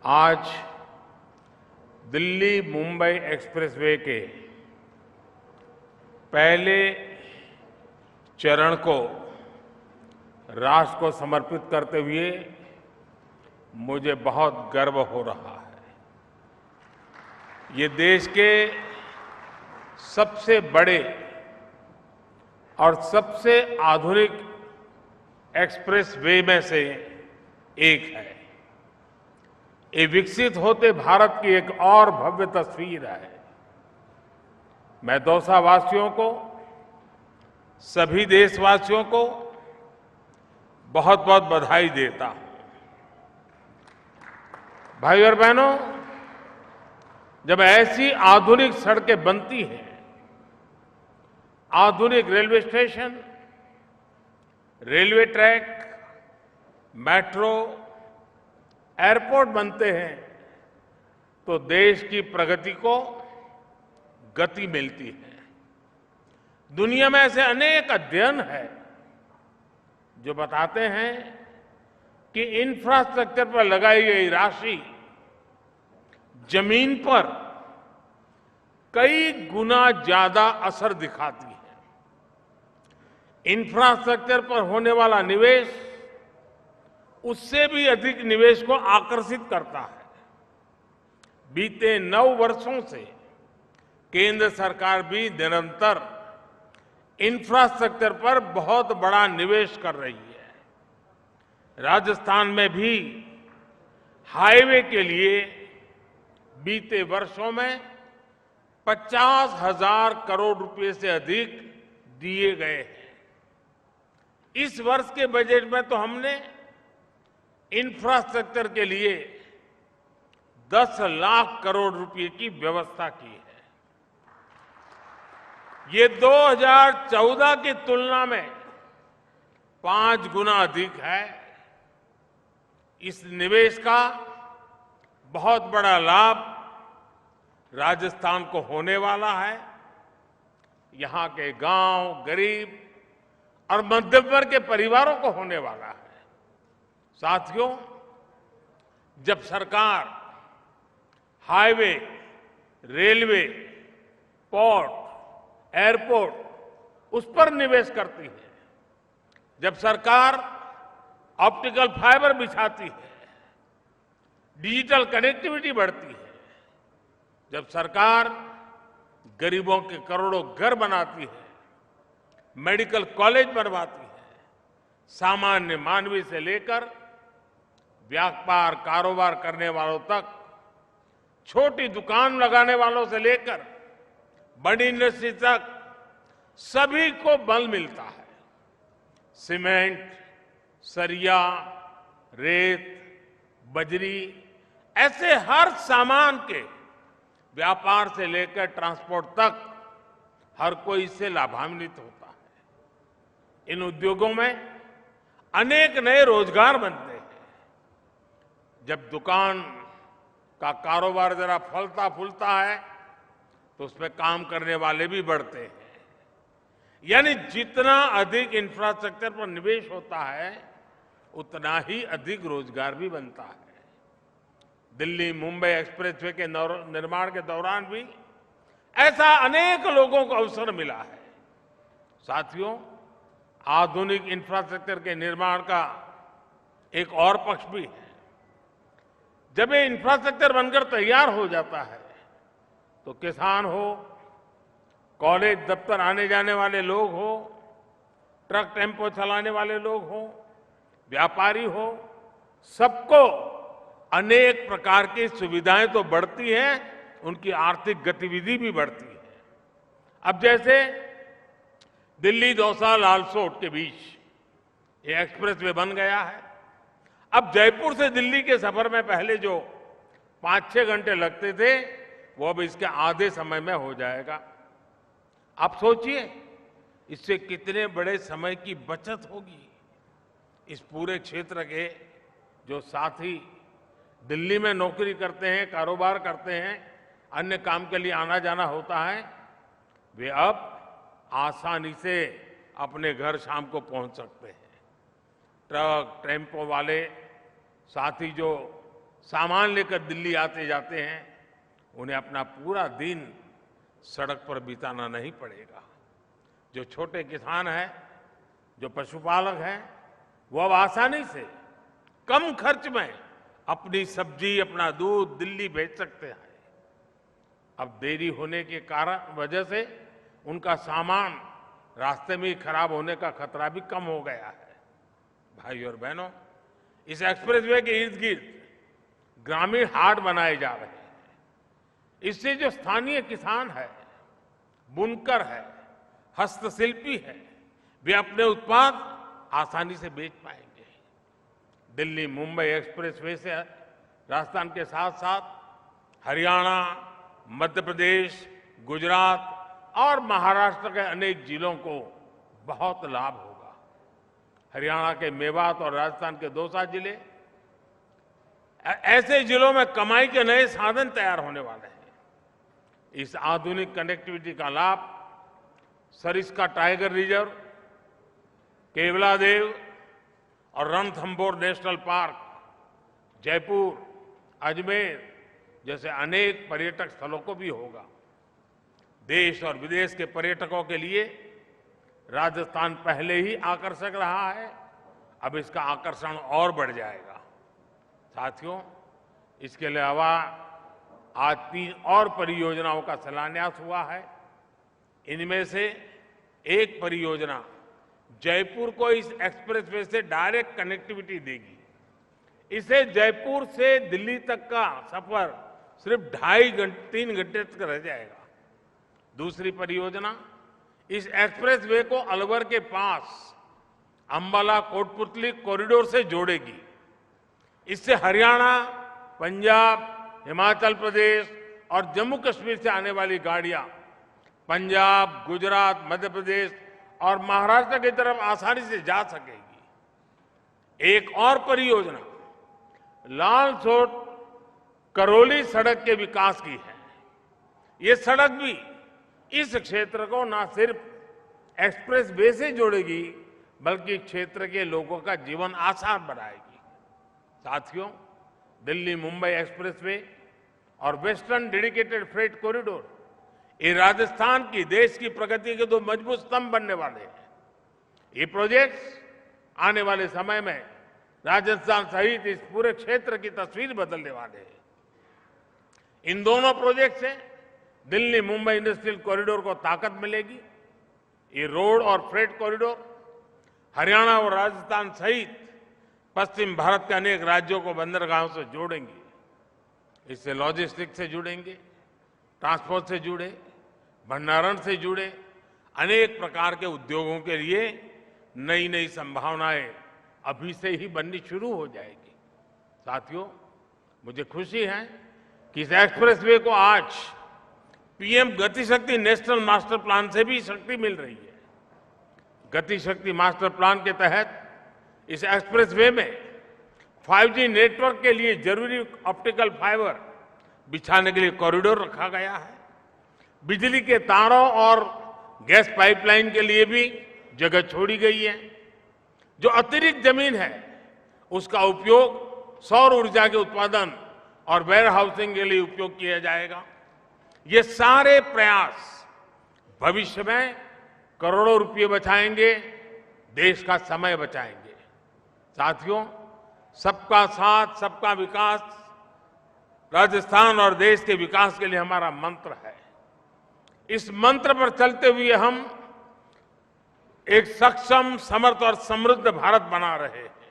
आज दिल्ली मुंबई एक्सप्रेसवे के पहले चरण को राष्ट्र को समर्पित करते हुए मुझे बहुत गर्व हो रहा है। ये देश के सबसे बड़े और सबसे आधुनिक एक्सप्रेसवे में से एक है। ये विकसित होते भारत की एक और भव्य तस्वीर है। मैं दौसावासियों को, सभी देशवासियों को बहुत बहुत बधाई देता हूं। भाई और बहनों, जब ऐसी आधुनिक सड़कें बनती हैं, आधुनिक railway station, railway track, metro, airport बनते हैं, तो देश की प्रगति को गति मिलती है। दुनिया में ऐसे अनेक अध्ययन हैं जो बताते हैं कि इंफ्रास्ट्रक्चर पर लगाई गई राशि जमीन पर कई गुना ज्यादा असर दिखाती है। इंफ्रास्ट्रक्चर पर होने वाला निवेश उससे भी अधिक निवेश को आकर्षित करता है। बीते 9 वर्षों से केंद्र सरकार भी निरंतर इंफ्रास्ट्रक्चर पर बहुत बड़ा निवेश कर रही है। राजस्थान में भी हाईवे के लिए बीते वर्षों में 50,000 करोड़ रुपए से अधिक दिए गए हैं। इस वर्ष के बजट में तो हमने इंफ्रास्ट्रक्चर के लिए 10 लाख करोड़ रुपए की व्यवस्था की है। ये 2014 की तुलना में 5 गुना अधिक है। इस निवेश का बहुत बड़ा लाभ राजस्थान को होने वाला है। यहां के गांव, गरीब और मध्यम वर्ग के परिवारों को होने वाला है। साथियों, जब सरकार हाईवे, रेलवे, पोर्ट, एयरपोर्ट उस पर निवेश करती है, जब सरकार ऑप्टिकल फाइबर बिछाती है, डिजिटल कनेक्टिविटी बढ़ती है, जब सरकार गरीबों के करोड़ों घर बनाती है, मेडिकल कॉलेज बनवाती है, सामान्य मानवी से लेकर व्यापार कारोबार करने वालों तक, छोटी दुकान लगाने वालों से लेकर बड़ी इंडस्ट्री तक सभी को बल मिलता है। सीमेंट, सरिया, रेत, बजरी ऐसे हर सामान के व्यापार से लेकर ट्रांसपोर्ट तक हर कोई इससे लाभान्वित होता है। इन उद्योगों में अनेक नए रोजगार बनते हैं। जब दुकान का कारोबार जरा फलता फूलता है तो उसमें काम करने वाले भी बढ़ते हैं। यानी जितना अधिक इंफ्रास्ट्रक्चर पर निवेश होता है, उतना ही अधिक रोजगार भी बनता है। दिल्ली मुंबई एक्सप्रेसवे के निर्माण के दौरान भी ऐसा अनेक लोगों को अवसर मिला है। साथियों, आधुनिक इंफ्रास्ट्रक्चर के निर्माण का एक और पक्ष भी है। जब ये इंफ्रास्ट्रक्चर बनकर तैयार हो जाता है तो किसान हो, कॉलेज दफ्तर आने जाने वाले लोग हो, ट्रक टेम्पो चलाने वाले लोग हो, व्यापारी हो, सबको अनेक प्रकार की सुविधाएं तो बढ़ती हैं, उनकी आर्थिक गतिविधि भी बढ़ती है। अब जैसे दिल्ली दौसा लालसोट के बीच ये एक्सप्रेसवे बन गया है। अब जयपुर से दिल्ली के सफर में पहले जो 5-6 घंटे लगते थे, वो अब इसके आधे समय में हो जाएगा। आप सोचिए, इससे कितने बड़े समय की बचत होगी। इस पूरे क्षेत्र के जो साथी दिल्ली में नौकरी करते हैं, कारोबार करते हैं, अन्य काम के लिए आना जाना होता है, वे अब आसानी से अपने घर शाम को पहुंच सकते हैं। ट्रक टेम्पो वाले साथी जो सामान लेकर दिल्ली आते जाते हैं, उन्हें अपना पूरा दिन सड़क पर बिताना नहीं पड़ेगा। जो छोटे किसान हैं, जो पशुपालक हैं, वो अब आसानी से कम खर्च में अपनी सब्जी, अपना दूध दिल्ली भेज सकते हैं। अब देरी होने के कारण वजह से उनका सामान रास्ते में ही खराब होने का खतरा भी कम हो गया है। भाई और बहनों, इस एक्सप्रेसवे के इर्द गिर्द ग्रामीण हाट बनाए जा रहे हैं। इससे जो स्थानीय किसान है, बुनकर है, हस्तशिल्पी है, वे अपने उत्पाद आसानी से बेच पाएंगे। दिल्ली मुंबई एक्सप्रेसवे से राजस्थान के साथ साथ हरियाणा, मध्य प्रदेश, गुजरात और महाराष्ट्र के अनेक जिलों को बहुत लाभ होगा। हरियाणा के मेवात और राजस्थान के दौसा जिले ऐसे जिलों में कमाई के नए साधन तैयार होने वाले हैं। इस आधुनिक कनेक्टिविटी का लाभ सरिस्का टाइगर रिजर्व, केवलादेव और रणथंभौर नेशनल पार्क, जयपुर, अजमेर जैसे अनेक पर्यटक स्थलों को भी होगा। देश और विदेश के पर्यटकों के लिए राजस्थान पहले ही आकर्षक रहा है, अब इसका आकर्षण और बढ़ जाएगा। साथियों, इसके अलावा आज 3 और परियोजनाओं का शिलान्यास हुआ है। इनमें से एक परियोजना जयपुर को इस एक्सप्रेसवे से डायरेक्ट कनेक्टिविटी देगी। इसे जयपुर से दिल्ली तक का सफर सिर्फ 3 घंटे तक रह जाएगा। दूसरी परियोजना इस एक्सप्रेसवे को अलवर के पास अंबाला कोटपुतली कॉरिडोर से जोड़ेगी। इससे हरियाणा, पंजाब, हिमाचल प्रदेश और जम्मू कश्मीर से आने वाली गाड़ियां पंजाब, गुजरात, मध्य प्रदेश और महाराष्ट्र की तरफ आसानी से जा सकेगी। एक और परियोजना लालसोट करौली सड़क के विकास की है। ये सड़क भी इस क्षेत्र को न सिर्फ एक्सप्रेस वे से जोड़ेगी, बल्कि क्षेत्र के लोगों का जीवन आसान बनाएगी। साथियों, दिल्ली मुंबई एक्सप्रेसवे और वेस्टर्न डेडिकेटेड फ्रेट कॉरिडोर ये राजस्थान की, देश की प्रगति के 2 मजबूत स्तंभ बनने वाले हैं। ये प्रोजेक्ट्स आने वाले समय में राजस्थान सहित इस पूरे क्षेत्र की तस्वीर बदलने वाले हैं। इन दोनों प्रोजेक्ट से दिल्ली मुंबई इंडस्ट्रियल कॉरिडोर को ताकत मिलेगी। ये रोड और फ्रेट कॉरिडोर हरियाणा और राजस्थान सहित पश्चिम भारत के अनेक राज्यों को बंदरगाहों से जोड़ेंगे। इससे लॉजिस्टिक्स से जुड़ेंगे, ट्रांसपोर्ट से जुड़े, भंडारण से जुड़े अनेक प्रकार के उद्योगों के लिए नई नई संभावनाएं अभी से ही बननी शुरू हो जाएगी। साथियों, मुझे खुशी है कि इस एक्सप्रेसवे को आज पीएम गति शक्ति नेशनल मास्टर प्लान से भी शक्ति मिल रही है। गति शक्ति मास्टर प्लान के तहत इस एक्सप्रेसवे में 5G नेटवर्क के लिए जरूरी ऑप्टिकल फाइबर बिछाने के लिए कॉरिडोर रखा गया है। बिजली के तारों और गैस पाइपलाइन के लिए भी जगह छोड़ी गई है। जो अतिरिक्त जमीन है उसका उपयोग सौर ऊर्जा के उत्पादन और वेयर हाउसिंग के लिए उपयोग किया जाएगा। ये सारे प्रयास भविष्य में करोड़ों रुपये बचाएंगे, देश का समय बचाएंगे। साथियों, सबका साथ, सबका विकास राजस्थान और देश के विकास के लिए हमारा मंत्र है। इस मंत्र पर चलते हुए हम एक सक्षम, समर्थ और समृद्ध भारत बना रहे हैं।